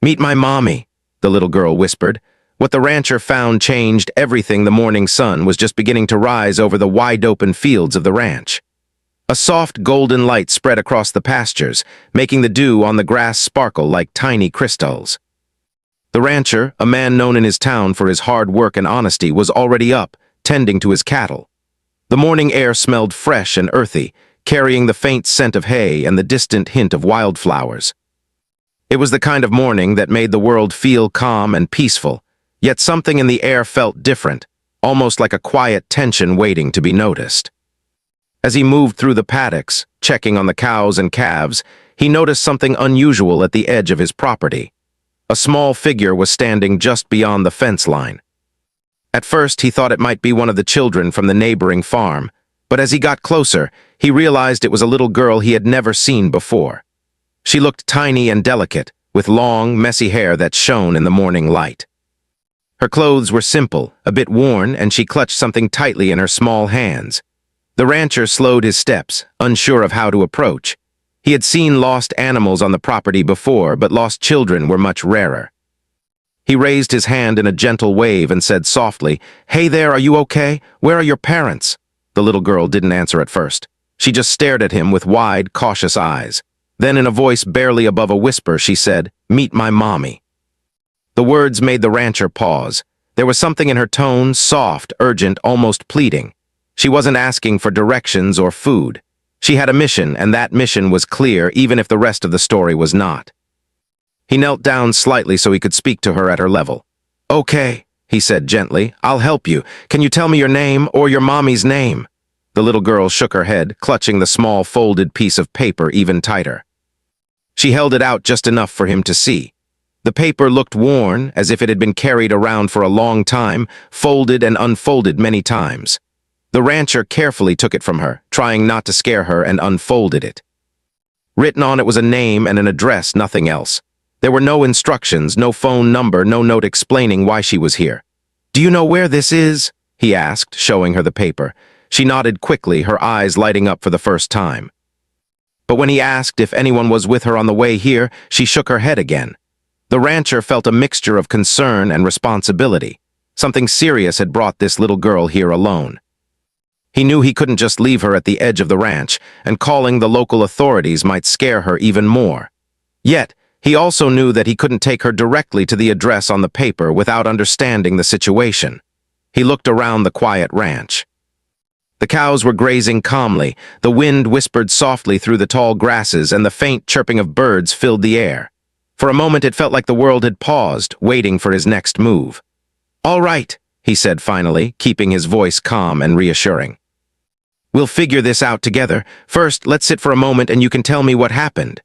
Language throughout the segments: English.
"Meet my mommy," the little girl whispered. What the rancher found changed everything. The morning sun was just beginning to rise over the wide-open fields of the ranch. A soft golden light spread across the pastures, making the dew on the grass sparkle like tiny crystals. The rancher, a man known in his town for his hard work and honesty, was already up, tending to his cattle. The morning air smelled fresh and earthy, carrying the faint scent of hay and the distant hint of wildflowers. It was the kind of morning that made the world feel calm and peaceful, yet something in the air felt different, almost like a quiet tension waiting to be noticed. As he moved through the paddocks, checking on the cows and calves, he noticed something unusual at the edge of his property. A small figure was standing just beyond the fence line. At first, he thought it might be one of the children from the neighboring farm, but as he got closer, he realized it was a little girl he had never seen before. She looked tiny and delicate, with long, messy hair that shone in the morning light. Her clothes were simple, a bit worn, and she clutched something tightly in her small hands. The rancher slowed his steps, unsure of how to approach. He had seen lost animals on the property before, but lost children were much rarer. He raised his hand in a gentle wave and said softly, "Hey there, are you okay? Where are your parents?" The little girl didn't answer at first. She just stared at him with wide, cautious eyes. Then in a voice barely above a whisper, she said, "Meet my mommy." The words made the rancher pause. There was something in her tone, soft, urgent, almost pleading. She wasn't asking for directions or food. She had a mission, and that mission was clear, even if the rest of the story was not. He knelt down slightly so he could speak to her at her level. "Okay," he said gently, "I'll help you. Can you tell me your name or your mommy's name?" The little girl shook her head, clutching the small folded piece of paper even tighter. She held it out just enough for him to see. The paper looked worn, as if it had been carried around for a long time, folded and unfolded many times. The rancher carefully took it from her, trying not to scare her, and unfolded it. Written on it was a name and an address, nothing else. There were no instructions, no phone number, no note explaining why she was here. "Do you know where this is?" he asked, showing her the paper. She nodded quickly, her eyes lighting up for the first time. But when he asked if anyone was with her on the way here, she shook her head again. The rancher felt a mixture of concern and responsibility. Something serious had brought this little girl here alone. He knew he couldn't just leave her at the edge of the ranch, and calling the local authorities might scare her even more. Yet, he also knew that he couldn't take her directly to the address on the paper without understanding the situation. He looked around the quiet ranch. The cows were grazing calmly, the wind whispered softly through the tall grasses, and the faint chirping of birds filled the air. For a moment it felt like the world had paused, waiting for his next move. "All right," he said finally, keeping his voice calm and reassuring. "We'll figure this out together. First, let's sit for a moment and you can tell me what happened."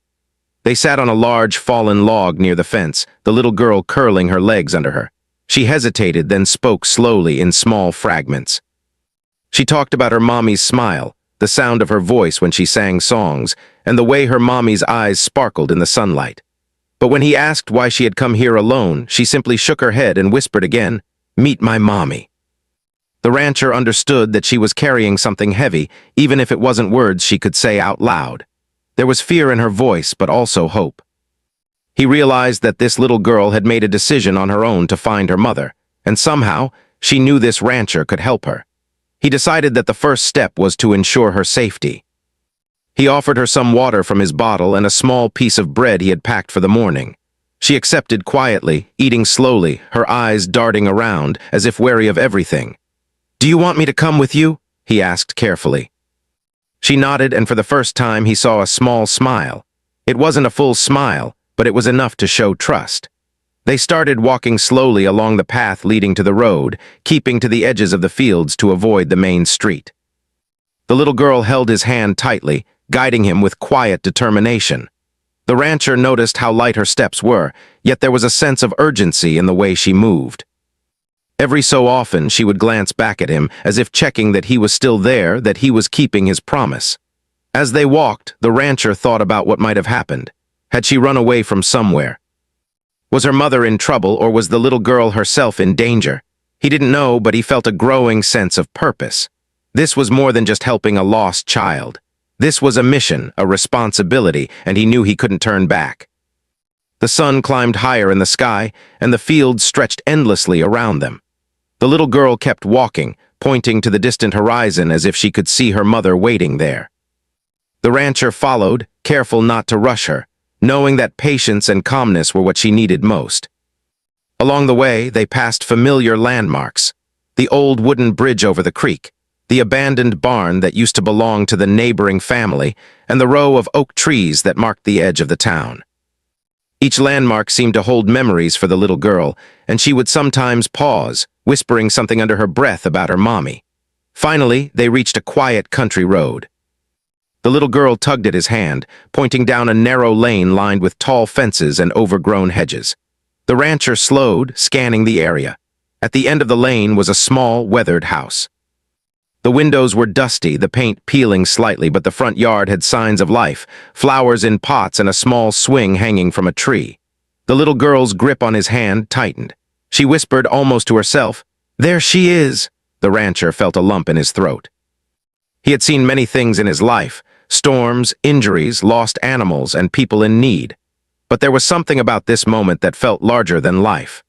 They sat on a large fallen log near the fence, the little girl curling her legs under her. She hesitated, then spoke slowly in small fragments. She talked about her mommy's smile, the sound of her voice when she sang songs, and the way her mommy's eyes sparkled in the sunlight. But when he asked why she had come here alone, she simply shook her head and whispered again, "Meet my mommy." The rancher understood that she was carrying something heavy, even if it wasn't words she could say out loud. There was fear in her voice, but also hope. He realized that this little girl had made a decision on her own to find her mother, and somehow, she knew this rancher could help her. He decided that the first step was to ensure her safety. He offered her some water from his bottle and a small piece of bread he had packed for the morning. She accepted quietly, eating slowly, her eyes darting around, as if wary of everything. "Do you want me to come with you?" he asked carefully. She nodded, and for the first time he saw a small smile. It wasn't a full smile, but it was enough to show trust. They started walking slowly along the path leading to the road, keeping to the edges of the fields to avoid the main street. The little girl held his hand tightly, guiding him with quiet determination. The rancher noticed how light her steps were, yet there was a sense of urgency in the way she moved. Every so often she would glance back at him, as if checking that he was still there, that he was keeping his promise. As they walked, the rancher thought about what might have happened. Had she run away from somewhere? Was her mother in trouble, or was the little girl herself in danger? He didn't know, but he felt a growing sense of purpose. This was more than just helping a lost child. This was a mission, a responsibility, and he knew he couldn't turn back. The sun climbed higher in the sky, and the fields stretched endlessly around them. The little girl kept walking, pointing to the distant horizon as if she could see her mother waiting there. The rancher followed, careful not to rush her, knowing that patience and calmness were what she needed most. Along the way, they passed familiar landmarks: the old wooden bridge over the creek, the abandoned barn that used to belong to the neighboring family, and the row of oak trees that marked the edge of the town. Each landmark seemed to hold memories for the little girl, and she would sometimes pause, whispering something under her breath about her mommy. Finally, they reached a quiet country road. The little girl tugged at his hand, pointing down a narrow lane lined with tall fences and overgrown hedges. The rancher slowed, scanning the area. At the end of the lane was a small, weathered house. The windows were dusty, the paint peeling slightly, but the front yard had signs of life: flowers in pots and a small swing hanging from a tree. The little girl's grip on his hand tightened. She whispered almost to herself, "There she is!" The rancher felt a lump in his throat. He had seen many things in his life: storms, injuries, lost animals, and people in need. But there was something about this moment that felt larger than life.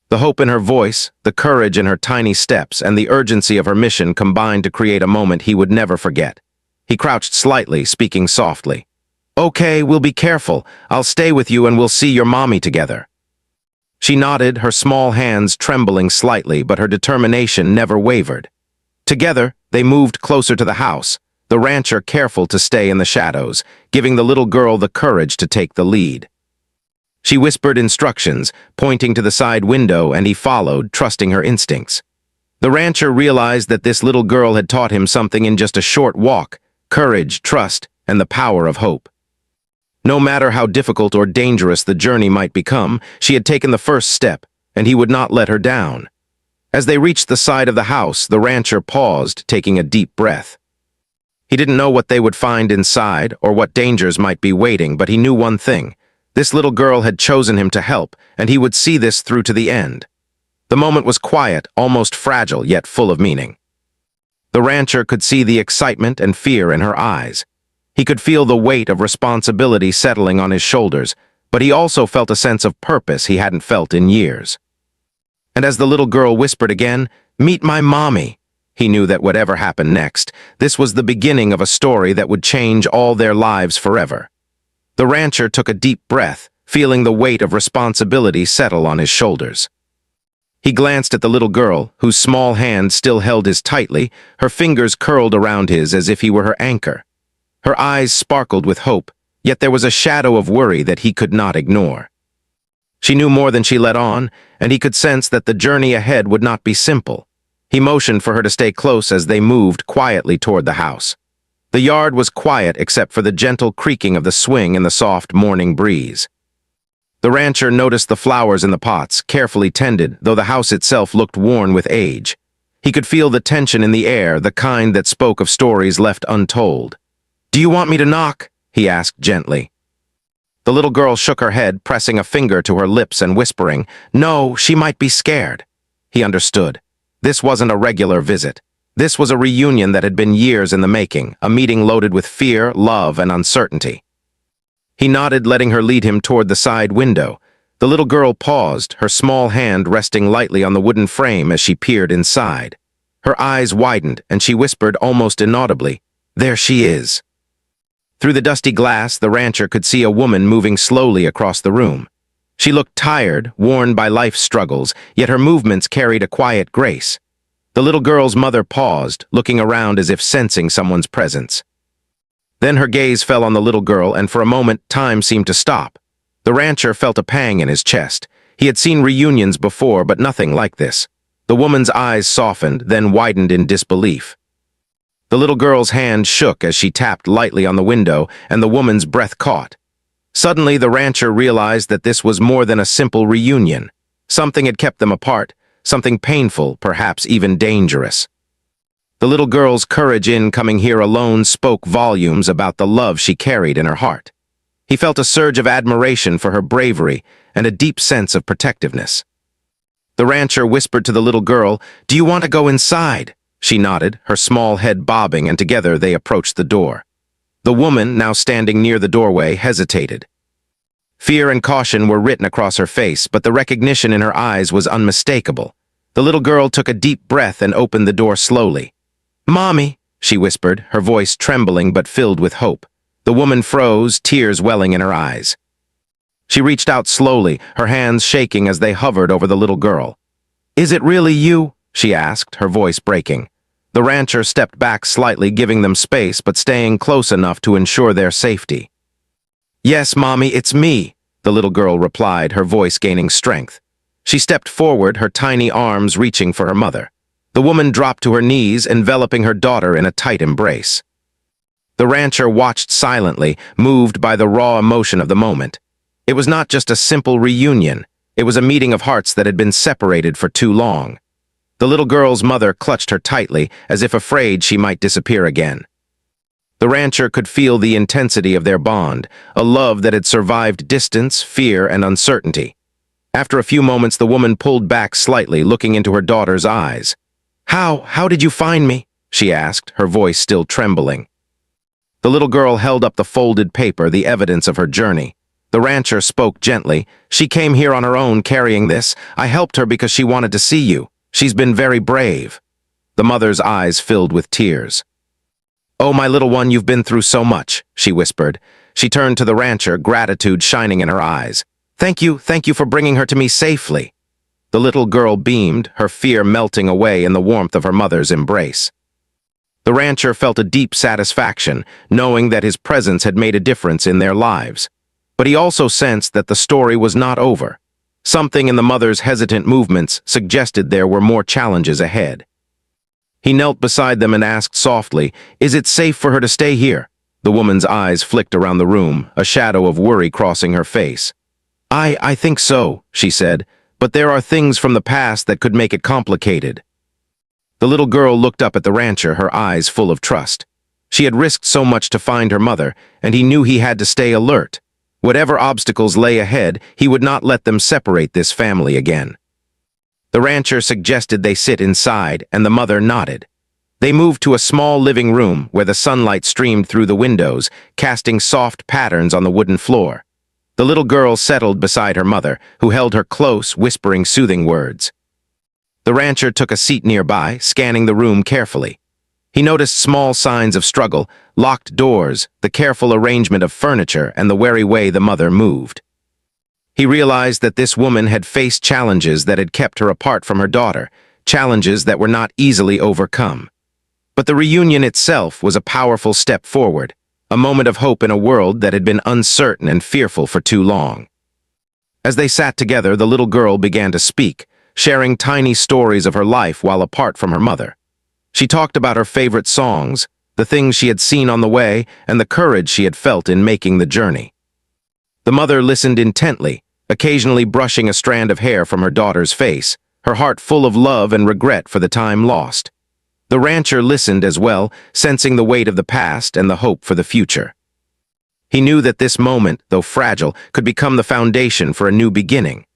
The hope in her voice, the courage in her tiny steps, and the urgency of her mission combined to create a moment he would never forget. He crouched slightly, speaking softly. "Okay, we'll be careful. I'll stay with you and we'll see your mommy together." She nodded, her small hands trembling slightly, but her determination never wavered. Together, they moved closer to the house, the rancher careful to stay in the shadows, giving the little girl the courage to take the lead. She whispered instructions, pointing to the side window, and he followed, trusting her instincts. The rancher realized that this little girl had taught him something in just a short walk: courage, trust, and the power of hope. No matter how difficult or dangerous the journey might become, she had taken the first step, and he would not let her down. As they reached the side of the house, the rancher paused, taking a deep breath. He didn't know what they would find inside or what dangers might be waiting, but he knew one thing: this little girl had chosen him to help, and he would see this through to the end. The moment was quiet, almost fragile, yet full of meaning. The rancher could see the excitement and fear in her eyes. He could feel the weight of responsibility settling on his shoulders, but he also felt a sense of purpose he hadn't felt in years. And as the little girl whispered again, "Meet my mommy," he knew that whatever happened next, this was the beginning of a story that would change all their lives forever. The rancher took a deep breath, feeling the weight of responsibility settle on his shoulders. He glanced at the little girl, whose small hand still held his tightly, her fingers curled around his as if he were her anchor. Her eyes sparkled with hope, yet there was a shadow of worry that he could not ignore. She knew more than she let on, and he could sense that the journey ahead would not be simple. He motioned for her to stay close as they moved quietly toward the house. The yard was quiet except for the gentle creaking of the swing in the soft morning breeze. The rancher noticed the flowers in the pots, carefully tended, though the house itself looked worn with age. He could feel the tension in the air, the kind that spoke of stories left untold. "Do you want me to knock?" he asked gently. The little girl shook her head, pressing a finger to her lips and whispering, "No, she might be scared." He understood. This wasn't a regular visit. This was a reunion that had been years in the making, a meeting loaded with fear, love, and uncertainty. He nodded, letting her lead him toward the side window. The little girl paused, her small hand resting lightly on the wooden frame as she peered inside. Her eyes widened, and she whispered almost inaudibly, "There she is." Through the dusty glass, the rancher could see a woman moving slowly across the room. She looked tired, worn by life's struggles, yet her movements carried a quiet grace. The little girl's mother paused, looking around as if sensing someone's presence. Then her gaze fell on the little girl, and for a moment, time seemed to stop. The rancher felt a pang in his chest. He had seen reunions before, but nothing like this. The woman's eyes softened, then widened in disbelief. The little girl's hand shook as she tapped lightly on the window, and the woman's breath caught. Suddenly, the rancher realized that this was more than a simple reunion. Something had kept them apart, something painful, perhaps even dangerous. The little girl's courage in coming here alone spoke volumes about the love she carried in her heart. He felt a surge of admiration for her bravery and a deep sense of protectiveness. The rancher whispered to the little girl, "Do you want to go inside?" She nodded, her small head bobbing, and together they approached the door. The woman, now standing near the doorway, hesitated. Fear and caution were written across her face, but the recognition in her eyes was unmistakable. The little girl took a deep breath and opened the door slowly. "Mommy," she whispered, her voice trembling but filled with hope. The woman froze, tears welling in her eyes. She reached out slowly, her hands shaking as they hovered over the little girl. "Is it really you?" she asked, her voice breaking. The rancher stepped back slightly, giving them space but staying close enough to ensure their safety. "Yes, Mommy, it's me," the little girl replied, her voice gaining strength. She stepped forward, her tiny arms reaching for her mother. The woman dropped to her knees, enveloping her daughter in a tight embrace. The rancher watched silently, moved by the raw emotion of the moment. It was not just a simple reunion. It was a meeting of hearts that had been separated for too long. The little girl's mother clutched her tightly, as if afraid she might disappear again. The rancher could feel the intensity of their bond, a love that had survived distance, fear, and uncertainty. After a few moments, the woman pulled back slightly, looking into her daughter's eyes. How did you find me?" she asked, her voice still trembling. The little girl held up the folded paper, the evidence of her journey. The rancher spoke gently. "She came here on her own carrying this. I helped her because she wanted to see you. She's been very brave." The mother's eyes filled with tears. "Oh, my little one, you've been through so much," she whispered. She turned to the rancher, gratitude shining in her eyes. Thank you for bringing her to me safely." The little girl beamed, her fear melting away in the warmth of her mother's embrace. The rancher felt a deep satisfaction, knowing that his presence had made a difference in their lives. But he also sensed that the story was not over. Something in the mother's hesitant movements suggested there were more challenges ahead. He knelt beside them and asked softly, "Is it safe for her to stay here?" The woman's eyes flicked around the room, a shadow of worry crossing her face. I think so," she said, "but there are things from the past that could make it complicated." The little girl looked up at the rancher, her eyes full of trust. She had risked so much to find her mother, and he knew he had to stay alert. Whatever obstacles lay ahead, he would not let them separate this family again. The rancher suggested they sit inside, and the mother nodded. They moved to a small living room where the sunlight streamed through the windows, casting soft patterns on the wooden floor. The little girl settled beside her mother, who held her close, whispering soothing words. The rancher took a seat nearby, scanning the room carefully. He noticed small signs of struggle, locked doors, the careful arrangement of furniture, and the wary way the mother moved. He realized that this woman had faced challenges that had kept her apart from her daughter, challenges that were not easily overcome. But the reunion itself was a powerful step forward, a moment of hope in a world that had been uncertain and fearful for too long. As they sat together, the little girl began to speak, sharing tiny stories of her life while apart from her mother. She talked about her favorite songs, the things she had seen on the way, and the courage she had felt in making the journey. The mother listened intently, occasionally brushing a strand of hair from her daughter's face, her heart full of love and regret for the time lost. The rancher listened as well, sensing the weight of the past and the hope for the future. He knew that this moment, though fragile, could become the foundation for a new beginning.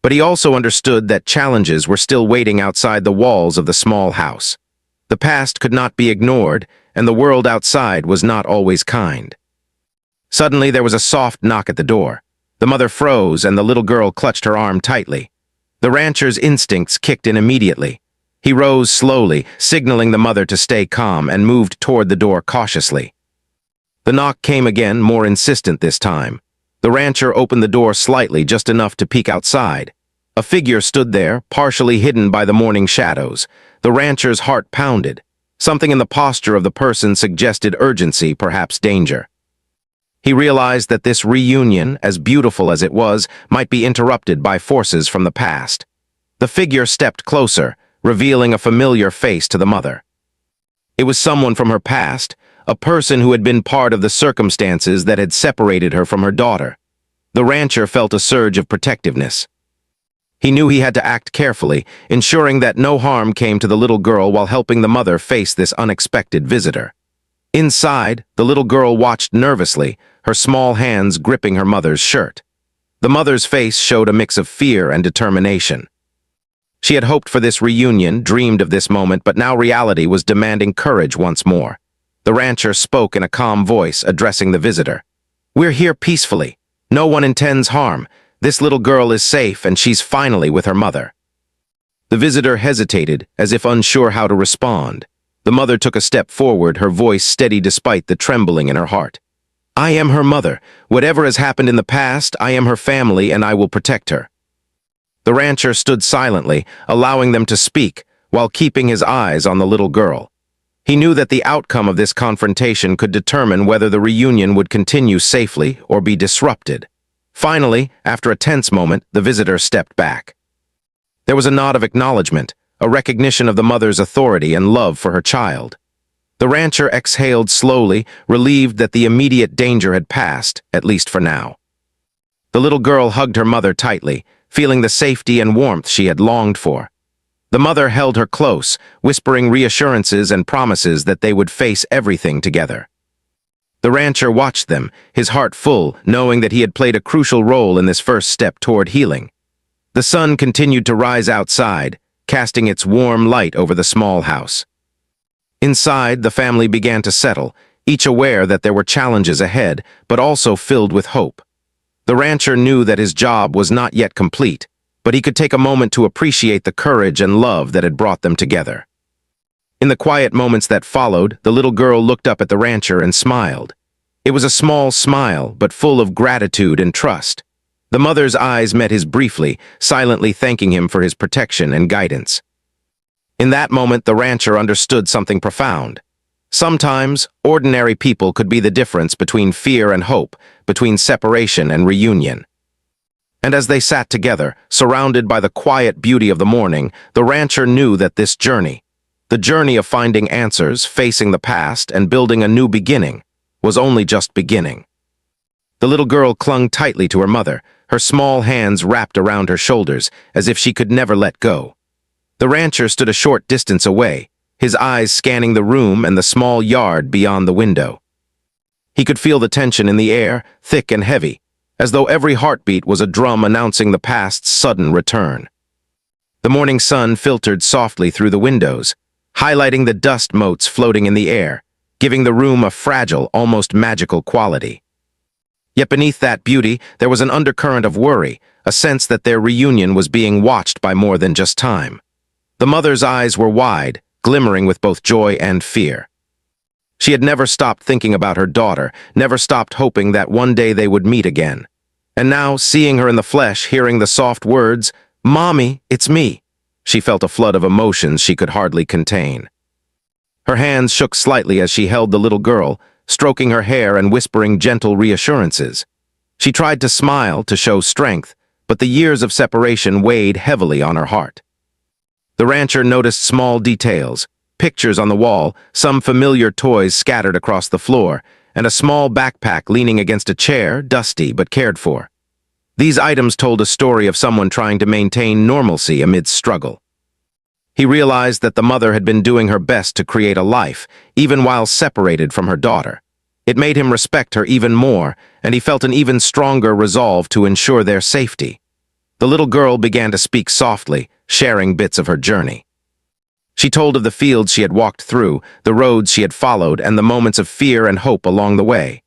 But he also understood that challenges were still waiting outside the walls of the small house. The past could not be ignored, and the world outside was not always kind. Suddenly there was a soft knock at the door. The mother froze, and the little girl clutched her arm tightly. The rancher's instincts kicked in immediately. He rose slowly, signaling the mother to stay calm, and moved toward the door cautiously. The knock came again, more insistent this time. The rancher opened the door slightly, just enough to peek outside. A figure stood there, partially hidden by the morning shadows. The rancher's heart pounded. Something in the posture of the person suggested urgency, perhaps danger. He realized that this reunion, as beautiful as it was, might be interrupted by forces from the past. The figure stepped closer, revealing a familiar face to the mother. It was someone from her past, a person who had been part of the circumstances that had separated her from her daughter. The rancher felt a surge of protectiveness. He knew he had to act carefully, ensuring that no harm came to the little girl while helping the mother face this unexpected visitor. Inside, the little girl watched nervously, her small hands gripping her mother's shirt. The mother's face showed a mix of fear and determination. She had hoped for this reunion, dreamed of this moment, but now reality was demanding courage once more. The rancher spoke in a calm voice, addressing the visitor. "We're here peacefully. No one intends harm. This little girl is safe and she's finally with her mother." The visitor hesitated, as if unsure how to respond. The mother took a step forward, her voice steady despite the trembling in her heart. "I am her mother. Whatever has happened in the past, I am her family and I will protect her." The rancher stood silently, allowing them to speak, while keeping his eyes on the little girl. He knew that the outcome of this confrontation could determine whether the reunion would continue safely or be disrupted. Finally, after a tense moment, the visitor stepped back. There was a nod of acknowledgement, a recognition of the mother's authority and love for her child. The rancher exhaled slowly, relieved that the immediate danger had passed, at least for now. The little girl hugged her mother tightly, feeling the safety and warmth she had longed for. The mother held her close, whispering reassurances and promises that they would face everything together. The rancher watched them, his heart full, knowing that he had played a crucial role in this first step toward healing. The sun continued to rise outside, casting its warm light over the small house. Inside, the family began to settle, each aware that there were challenges ahead, but also filled with hope. The rancher knew that his job was not yet complete, but he could take a moment to appreciate the courage and love that had brought them together. In the quiet moments that followed, the little girl looked up at the rancher and smiled. It was a small smile, but full of gratitude and trust. The mother's eyes met his briefly, silently thanking him for his protection and guidance. In that moment, the rancher understood something profound. Sometimes, ordinary people could be the difference between fear and hope, between separation and reunion. And as they sat together, surrounded by the quiet beauty of the morning, the rancher knew that this journey, the journey of finding answers, facing the past, and building a new beginning, was only just beginning. The little girl clung tightly to her mother, her small hands wrapped around her shoulders, as if she could never let go. The rancher stood a short distance away, his eyes scanning the room and the small yard beyond the window. He could feel the tension in the air, thick and heavy, as though every heartbeat was a drum announcing the past's sudden return. The morning sun filtered softly through the windows, highlighting the dust motes floating in the air, giving the room a fragile, almost magical quality. Yet beneath that beauty, there was an undercurrent of worry, a sense that their reunion was being watched by more than just time. The mother's eyes were wide, glimmering with both joy and fear. She had never stopped thinking about her daughter, never stopped hoping that one day they would meet again. And now, seeing her in the flesh, hearing the soft words, "Mommy, it's me," she felt a flood of emotions she could hardly contain. Her hands shook slightly as she held the little girl, stroking her hair and whispering gentle reassurances. She tried to smile, to show strength, but the years of separation weighed heavily on her heart. The rancher noticed small details, pictures on the wall, some familiar toys scattered across the floor, and a small backpack leaning against a chair, dusty but cared for. These items told a story of someone trying to maintain normalcy amidst struggle. He realized that the mother had been doing her best to create a life, even while separated from her daughter. It made him respect her even more, and he felt an even stronger resolve to ensure their safety. The little girl began to speak softly, sharing bits of her journey. She told of the fields she had walked through, the roads she had followed, and the moments of fear and hope along the way.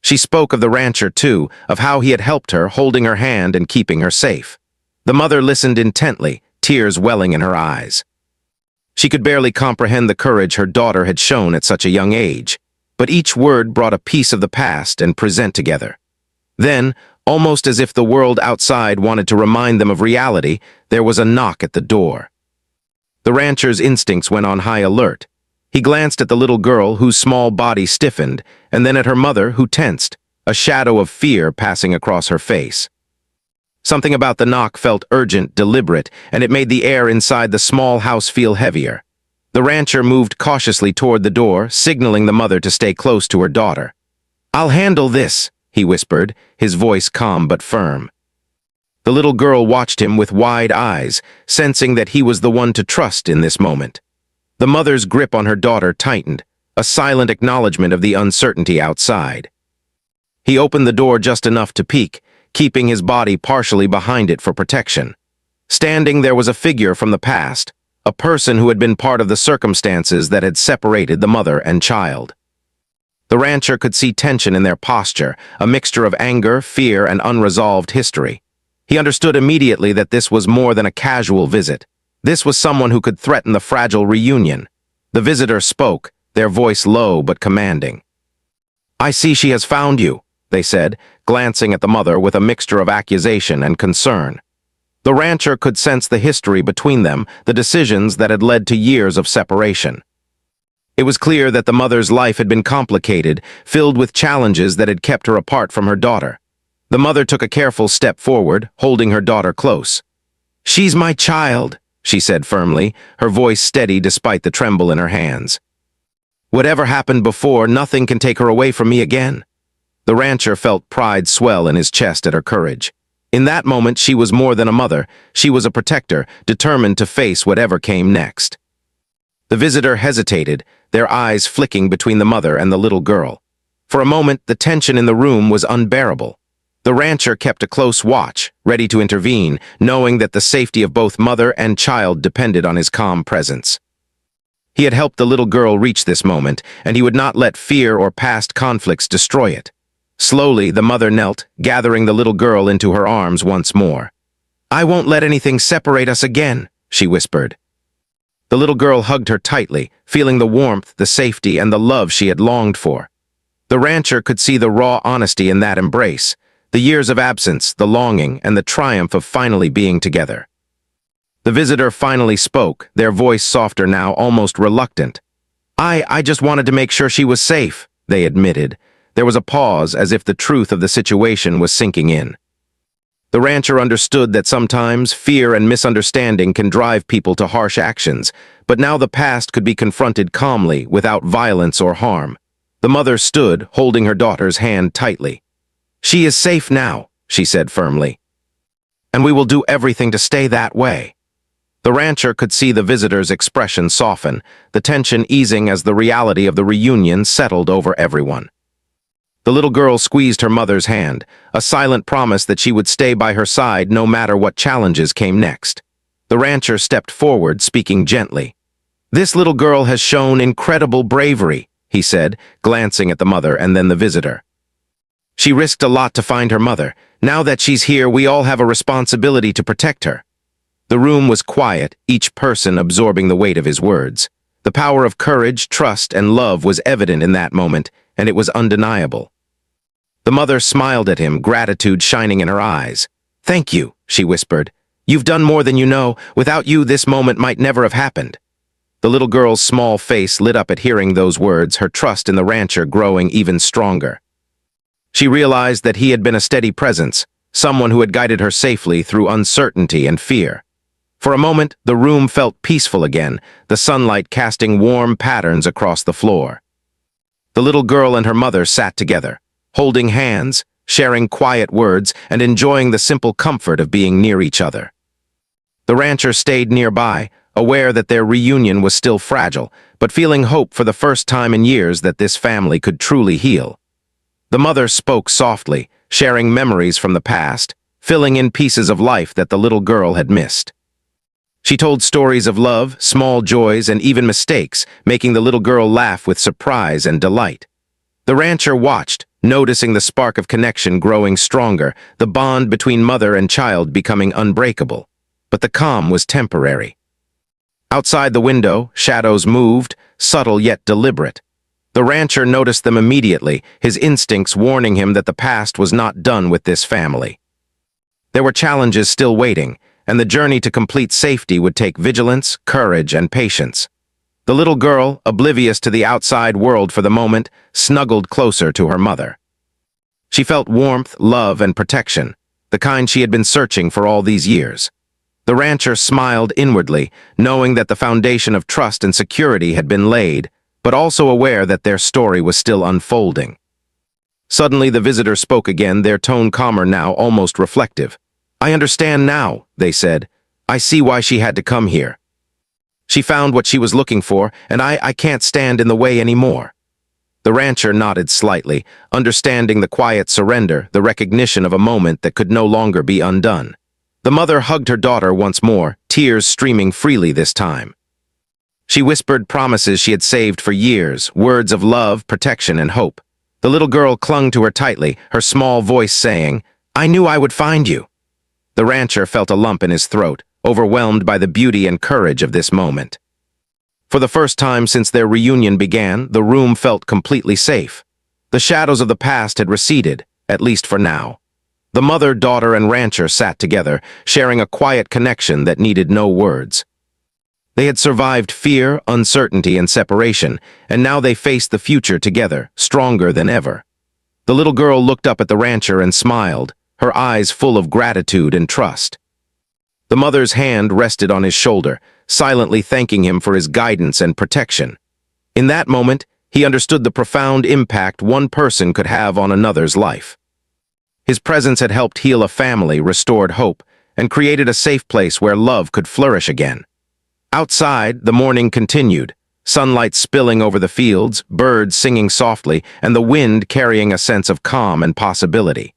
She spoke of the rancher, too, of how he had helped her, holding her hand and keeping her safe. The mother listened intently, tears welling in her eyes. She could barely comprehend the courage her daughter had shown at such a young age, but each word brought a piece of the past and present together. Then, almost as if the world outside wanted to remind them of reality, there was a knock at the door. The rancher's instincts went on high alert. He glanced at the little girl, whose small body stiffened, and then at her mother, who tensed, a shadow of fear passing across her face. Something about the knock felt urgent, deliberate, and it made the air inside the small house feel heavier. The rancher moved cautiously toward the door, signaling the mother to stay close to her daughter. "I'll handle this," he whispered, his voice calm but firm. The little girl watched him with wide eyes, sensing that he was the one to trust in this moment. The mother's grip on her daughter tightened, a silent acknowledgement of the uncertainty outside. He opened the door just enough to peek, keeping his body partially behind it for protection. Standing there was a figure from the past, a person who had been part of the circumstances that had separated the mother and child. The rancher could see tension in their posture, a mixture of anger, fear, and unresolved history. He understood immediately that this was more than a casual visit. This was someone who could threaten the fragile reunion. The visitor spoke, their voice low but commanding. "I see she has found you," they said, glancing at the mother with a mixture of accusation and concern. The rancher could sense the history between them, the decisions that had led to years of separation. It was clear that the mother's life had been complicated, filled with challenges that had kept her apart from her daughter. The mother took a careful step forward, holding her daughter close. "She's my child," she said firmly, her voice steady despite the tremble in her hands. "Whatever happened before, nothing can take her away from me again." The rancher felt pride swell in his chest at her courage. In that moment, she was more than a mother. She was a protector, determined to face whatever came next. The visitor hesitated, their eyes flicking between the mother and the little girl. For a moment, the tension in the room was unbearable. The rancher kept a close watch, ready to intervene, knowing that the safety of both mother and child depended on his calm presence. He had helped the little girl reach this moment, and he would not let fear or past conflicts destroy it. Slowly, the mother knelt, gathering the little girl into her arms once more. "I won't let anything separate us again," she whispered. The little girl hugged her tightly, feeling the warmth, the safety, and the love she had longed for. The rancher could see the raw honesty in that embrace, the years of absence, the longing, and the triumph of finally being together. The visitor finally spoke, their voice softer now, almost reluctant. I just wanted to make sure she was safe," they admitted. There was a pause, as if the truth of the situation was sinking in. The rancher understood that sometimes fear and misunderstanding can drive people to harsh actions, but now the past could be confronted calmly, without violence or harm. The mother stood, holding her daughter's hand tightly. "She is safe now," she said firmly. "And we will do everything to stay that way." The rancher could see the visitor's expression soften, the tension easing as the reality of the reunion settled over everyone. The little girl squeezed her mother's hand, a silent promise that she would stay by her side no matter what challenges came next. The rancher stepped forward, speaking gently. "This little girl has shown incredible bravery," he said, glancing at the mother and then the visitor. "She risked a lot to find her mother. Now that she's here, we all have a responsibility to protect her." The room was quiet, each person absorbing the weight of his words. The power of courage, trust, and love was evident in that moment, and it was undeniable. The mother smiled at him, gratitude shining in her eyes. "Thank you," she whispered. "You've done more than you know. Without you, this moment might never have happened." The little girl's small face lit up at hearing those words, her trust in the rancher growing even stronger. She realized that he had been a steady presence, someone who had guided her safely through uncertainty and fear. For a moment, the room felt peaceful again, the sunlight casting warm patterns across the floor. The little girl and her mother sat together, holding hands, sharing quiet words, and enjoying the simple comfort of being near each other. The rancher stayed nearby, aware that their reunion was still fragile, but feeling hope for the first time in years that this family could truly heal. The mother spoke softly, sharing memories from the past, filling in pieces of life that the little girl had missed. She told stories of love, small joys, and even mistakes, making the little girl laugh with surprise and delight. The rancher watched, noticing the spark of connection growing stronger, the bond between mother and child becoming unbreakable. But the calm was temporary. Outside the window, shadows moved, subtle yet deliberate. The rancher noticed them immediately, his instincts warning him that the past was not done with this family. There were challenges still waiting, and the journey to complete safety would take vigilance, courage, and patience. The little girl, oblivious to the outside world for the moment, snuggled closer to her mother. She felt warmth, love, and protection, the kind she had been searching for all these years. The rancher smiled inwardly, knowing that the foundation of trust and security had been laid, but also aware that their story was still unfolding. Suddenly the visitor spoke again, their tone calmer now, almost reflective. "I understand now," they said. "I see why she had to come here. She found what she was looking for, and I can't stand in the way anymore." The rancher nodded slightly, understanding the quiet surrender, the recognition of a moment that could no longer be undone. The mother hugged her daughter once more, tears streaming freely this time. She whispered promises she had saved for years, words of love, protection, and hope. The little girl clung to her tightly, her small voice saying, "I knew I would find you." The rancher felt a lump in his throat, overwhelmed by the beauty and courage of this moment. For the first time since their reunion began, the room felt completely safe. The shadows of the past had receded, at least for now. The mother, daughter, and rancher sat together, sharing a quiet connection that needed no words. They had survived fear, uncertainty, and separation, and now they faced the future together, stronger than ever. The little girl looked up at the rancher and smiled, her eyes full of gratitude and trust. The mother's hand rested on his shoulder, silently thanking him for his guidance and protection. In that moment, he understood the profound impact one person could have on another's life. His presence had helped heal a family, restored hope, and created a safe place where love could flourish again. Outside, the morning continued, sunlight spilling over the fields, birds singing softly, and the wind carrying a sense of calm and possibility.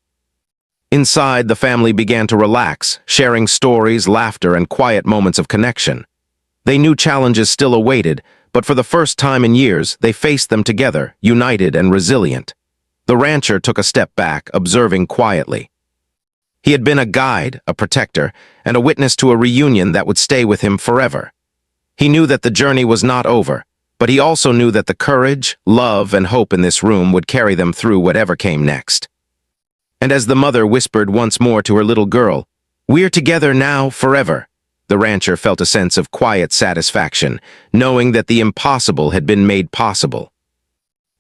Inside, the family began to relax, sharing stories, laughter, and quiet moments of connection. They knew challenges still awaited, but for the first time in years, they faced them together, united and resilient. The rancher took a step back, observing quietly. He had been a guide, a protector, and a witness to a reunion that would stay with him forever. He knew that the journey was not over, but he also knew that the courage, love, and hope in this room would carry them through whatever came next. And as the mother whispered once more to her little girl, "We're together now, forever," the rancher felt a sense of quiet satisfaction, knowing that the impossible had been made possible.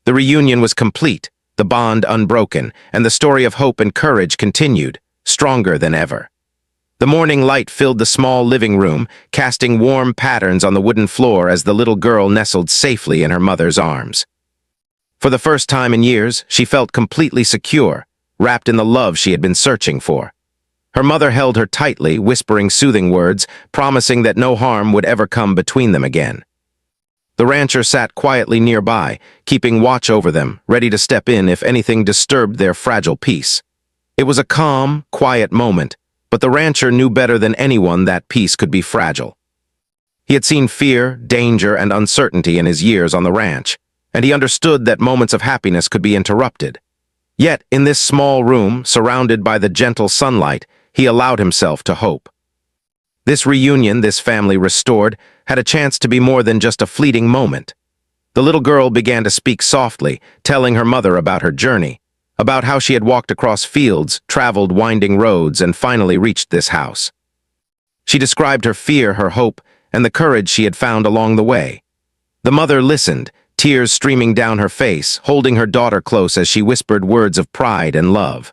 The reunion was complete, the bond unbroken, and the story of hope and courage continued, stronger than ever. The morning light filled the small living room, casting warm patterns on the wooden floor as the little girl nestled safely in her mother's arms. For the first time in years, she felt completely secure, wrapped in the love she had been searching for. Her mother held her tightly, whispering soothing words, promising that no harm would ever come between them again. The rancher sat quietly nearby, keeping watch over them, ready to step in if anything disturbed their fragile peace. It was a calm, quiet moment, but the rancher knew better than anyone that peace could be fragile. He had seen fear, danger, and uncertainty in his years on the ranch, and he understood that moments of happiness could be interrupted. Yet, in this small room, surrounded by the gentle sunlight, he allowed himself to hope. This reunion, this family restored, had a chance to be more than just a fleeting moment. The little girl began to speak softly, telling her mother about her journey, about how she had walked across fields, traveled winding roads, and finally reached this house. She described her fear, her hope, and the courage she had found along the way. The mother listened, tears streaming down her face, holding her daughter close as she whispered words of pride and love.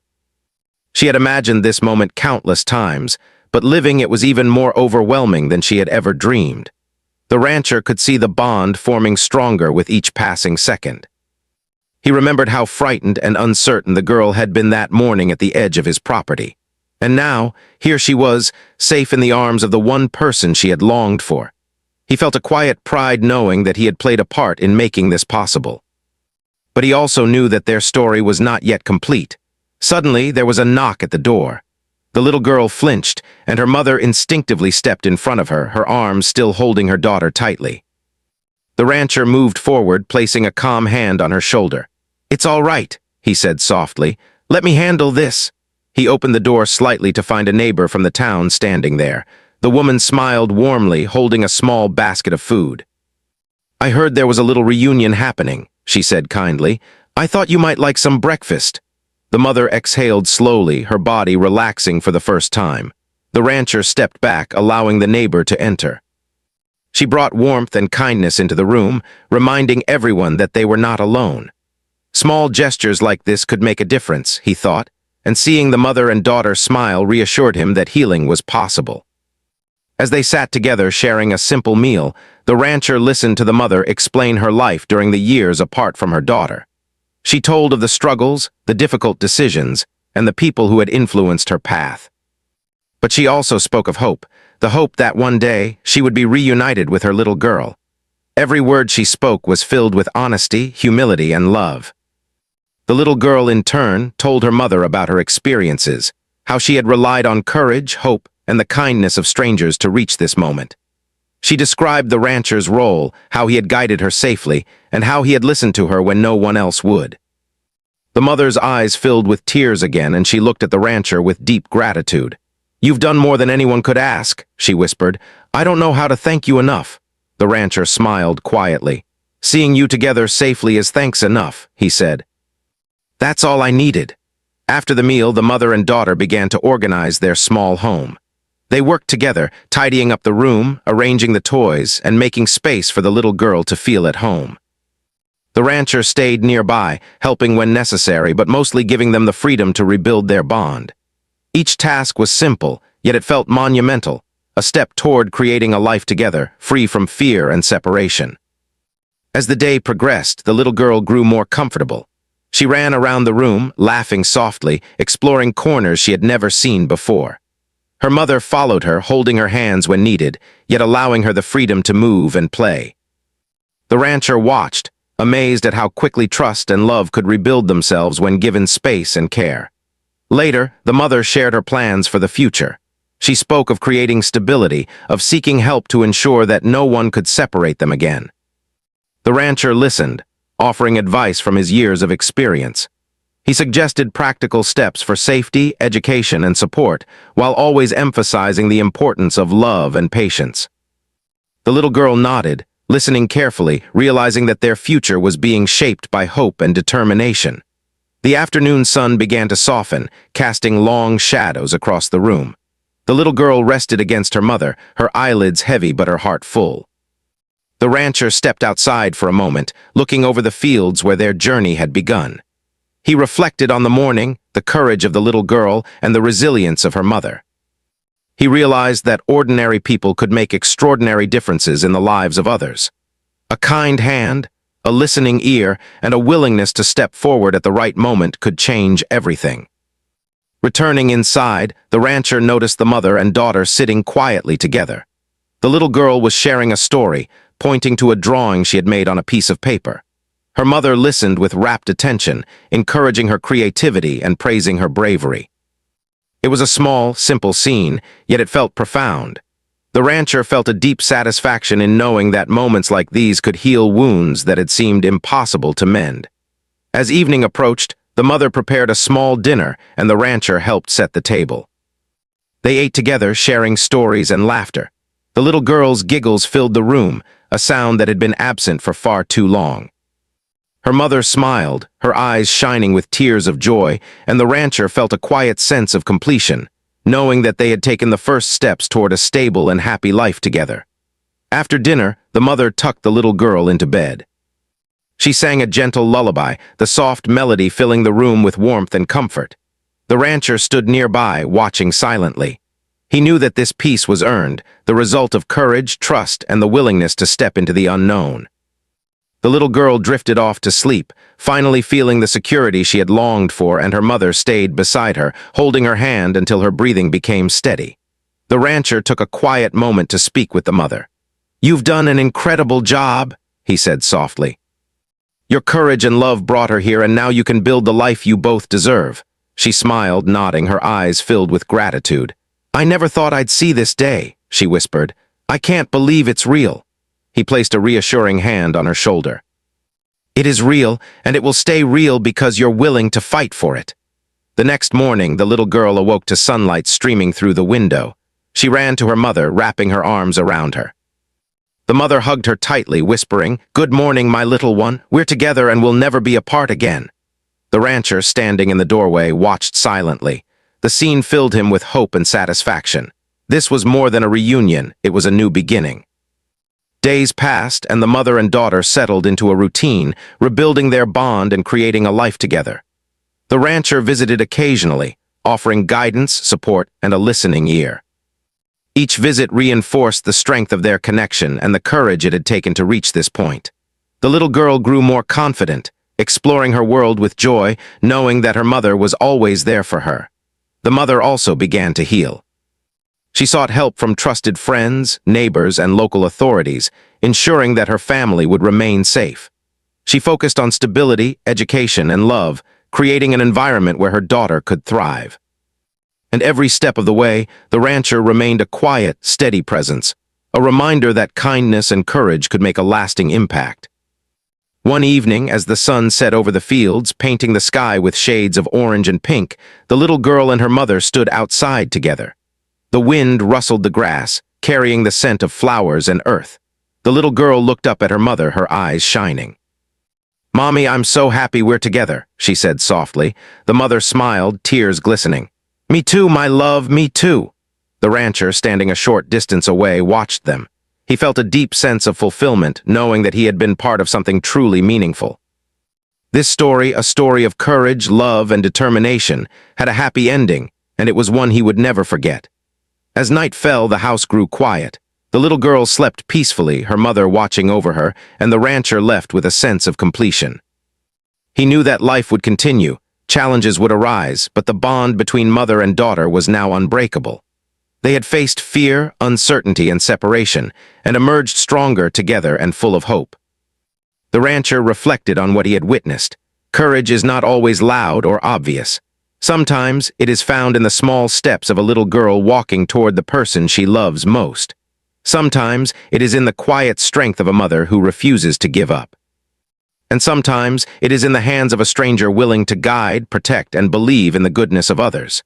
She had imagined this moment countless times, but living it was even more overwhelming than she had ever dreamed. The rancher could see the bond forming stronger with each passing second. He remembered how frightened and uncertain the girl had been that morning at the edge of his property. And now, here she was, safe in the arms of the one person she had longed for. He felt a quiet pride knowing that he had played a part in making this possible. But he also knew that their story was not yet complete. Suddenly, there was a knock at the door. The little girl flinched, and her mother instinctively stepped in front of her, her arms still holding her daughter tightly. The rancher moved forward, placing a calm hand on her shoulder. "It's all right," he said softly. "Let me handle this." He opened the door slightly to find a neighbor from the town standing there. The woman smiled warmly, holding a small basket of food. "I heard there was a little reunion happening," she said kindly. "I thought you might like some breakfast." The mother exhaled slowly, her body relaxing for the first time. The rancher stepped back, allowing the neighbor to enter. She brought warmth and kindness into the room, reminding everyone that they were not alone. Small gestures like this could make a difference, he thought, and seeing the mother and daughter smile reassured him that healing was possible. As they sat together sharing a simple meal, the rancher listened to the mother explain her life during the years apart from her daughter. She told of the struggles, the difficult decisions, and the people who had influenced her path. But she also spoke of hope, the hope that one day she would be reunited with her little girl. Every word she spoke was filled with honesty, humility, and love. The little girl, in turn, told her mother about her experiences, how she had relied on courage, hope, and the kindness of strangers to reach this moment. She described the rancher's role, how he had guided her safely, and how he had listened to her when no one else would. The mother's eyes filled with tears again, and she looked at the rancher with deep gratitude. "You've done more than anyone could ask," she whispered. "I don't know how to thank you enough." The rancher smiled quietly. "Seeing you together safely is thanks enough," he said. "That's all I needed." After the meal, the mother and daughter began to organize their small home. They worked together, tidying up the room, arranging the toys, and making space for the little girl to feel at home. The rancher stayed nearby, helping when necessary, but mostly giving them the freedom to rebuild their bond. Each task was simple, yet it felt monumental, a step toward creating a life together, free from fear and separation. As the day progressed, the little girl grew more comfortable. She ran around the room, laughing softly, exploring corners she had never seen before. Her mother followed her, holding her hands when needed, yet allowing her the freedom to move and play. The rancher watched, amazed at how quickly trust and love could rebuild themselves when given space and care. Later, the mother shared her plans for the future. She spoke of creating stability, of seeking help to ensure that no one could separate them again. The rancher listened, offering advice from his years of experience. He suggested practical steps for safety, education, and support, while always emphasizing the importance of love and patience. The little girl nodded, listening carefully, realizing that their future was being shaped by hope and determination. The afternoon sun began to soften, casting long shadows across the room. The little girl rested against her mother, her eyelids heavy but her heart full. The rancher stepped outside for a moment, looking over the fields where their journey had begun. He reflected on the morning, the courage of the little girl, and the resilience of her mother. He realized that ordinary people could make extraordinary differences in the lives of others. A kind hand, a listening ear, and a willingness to step forward at the right moment could change everything. Returning inside, the rancher noticed the mother and daughter sitting quietly together. The little girl was sharing a story, pointing to a drawing she had made on a piece of paper. Her mother listened with rapt attention, encouraging her creativity and praising her bravery. It was a small, simple scene, yet it felt profound. The rancher felt a deep satisfaction in knowing that moments like these could heal wounds that had seemed impossible to mend. As evening approached, the mother prepared a small dinner, and the rancher helped set the table. They ate together, sharing stories and laughter. The little girl's giggles filled the room, a sound that had been absent for far too long. Her mother smiled, her eyes shining with tears of joy, and the rancher felt a quiet sense of completion, knowing that they had taken the first steps toward a stable and happy life together. After dinner, the mother tucked the little girl into bed. She sang a gentle lullaby, the soft melody filling the room with warmth and comfort. The rancher stood nearby, watching silently. He knew that this peace was earned, the result of courage, trust, and the willingness to step into the unknown. The little girl drifted off to sleep, finally feeling the security she had longed for, and her mother stayed beside her, holding her hand until her breathing became steady. The rancher took a quiet moment to speak with the mother. "You've done an incredible job," he said softly. "Your courage and love brought her here, and now you can build the life you both deserve." She smiled, nodding, her eyes filled with gratitude. "I never thought I'd see this day," she whispered. "I can't believe it's real." He placed a reassuring hand on her shoulder. "It is real, and it will stay real because you're willing to fight for it." The next morning, the little girl awoke to sunlight streaming through the window. She ran to her mother, wrapping her arms around her. The mother hugged her tightly, whispering, "Good morning, my little one. We're together and we'll never be apart again." The rancher, standing in the doorway, watched silently. The scene filled him with hope and satisfaction. This was more than a reunion, it was a new beginning. Days passed, and the mother and daughter settled into a routine, rebuilding their bond and creating a life together. The rancher visited occasionally, offering guidance, support, and a listening ear. Each visit reinforced the strength of their connection and the courage it had taken to reach this point. The little girl grew more confident, exploring her world with joy, knowing that her mother was always there for her. The mother also began to heal. She sought help from trusted friends, neighbors, and local authorities, ensuring that her family would remain safe. She focused on stability, education, and love, creating an environment where her daughter could thrive. And every step of the way, the rancher remained a quiet, steady presence, a reminder that kindness and courage could make a lasting impact. One evening, as the sun set over the fields, painting the sky with shades of orange and pink, the little girl and her mother stood outside together. The wind rustled the grass, carrying the scent of flowers and earth. The little girl looked up at her mother, her eyes shining. "Mommy, I'm so happy we're together," she said softly. The mother smiled, tears glistening. "Me too, my love, me too." The rancher, standing a short distance away, watched them. He felt a deep sense of fulfillment, knowing that he had been part of something truly meaningful. This story, a story of courage, love, and determination, had a happy ending, and it was one he would never forget. As night fell, the house grew quiet. The little girl slept peacefully, her mother watching over her, and the rancher left with a sense of completion. He knew that life would continue, challenges would arise, but the bond between mother and daughter was now unbreakable. They had faced fear, uncertainty, and separation, and emerged stronger together and full of hope. The rancher reflected on what he had witnessed. Courage is not always loud or obvious. Sometimes it is found in the small steps of a little girl walking toward the person she loves most. Sometimes it is in the quiet strength of a mother who refuses to give up. And sometimes it is in the hands of a stranger willing to guide, protect, and believe in the goodness of others.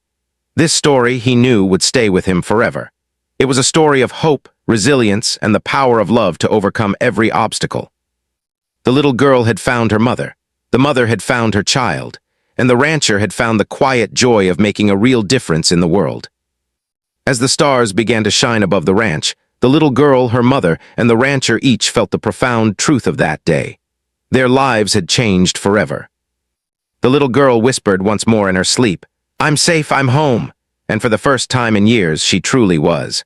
This story, he knew, would stay with him forever. It was a story of hope, resilience, and the power of love to overcome every obstacle. The little girl had found her mother, the mother had found her child, and the rancher had found the quiet joy of making a real difference in the world. As the stars began to shine above the ranch, the little girl, her mother, and the rancher each felt the profound truth of that day. Their lives had changed forever. The little girl whispered once more in her sleep, "I'm safe, I'm home," and for the first time in years she truly was.